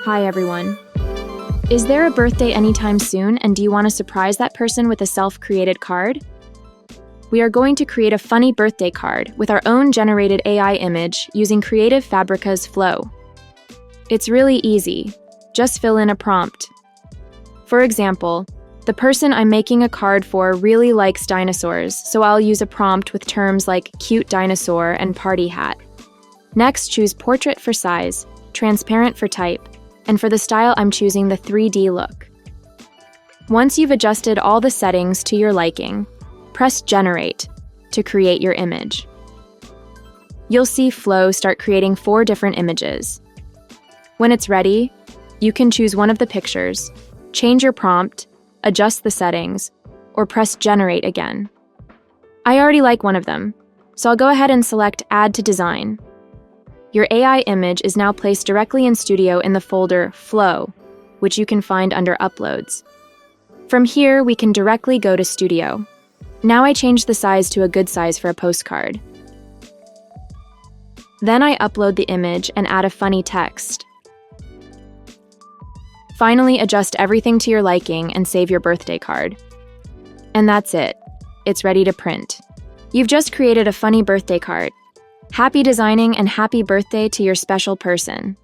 Hi everyone. Is there a birthday anytime soon, and do you want to surprise that person with a self-created card? We are going to create a funny birthday card with our own generated AI image using Creative Fabrica's Flow. It's really easy. Just fill in a prompt. For example, the person I'm making a card for really likes dinosaurs, so I'll use a prompt with terms like cute dinosaur and party hat. Next, choose portrait for size, transparent for type, and for the style I'm choosing the 3D look. Once you've adjusted all the settings to your liking, press Generate to create your image. You'll see Flow start creating 4 different images. When it's ready, you can choose one of the pictures, change your prompt, adjust the settings, or press Generate again. I already like one of them, so I'll go ahead and select Add to Design. Your AI image is now placed directly in Studio in the folder Flow, which you can find under Uploads. From here, we can directly go to Studio. Now I change the size to a good size for a postcard. Then I upload the image and add a funny text. Finally, adjust everything to your liking and save your birthday card. And that's it. It's ready to print. You've just created a funny birthday card. Happy designing and happy birthday to your special person.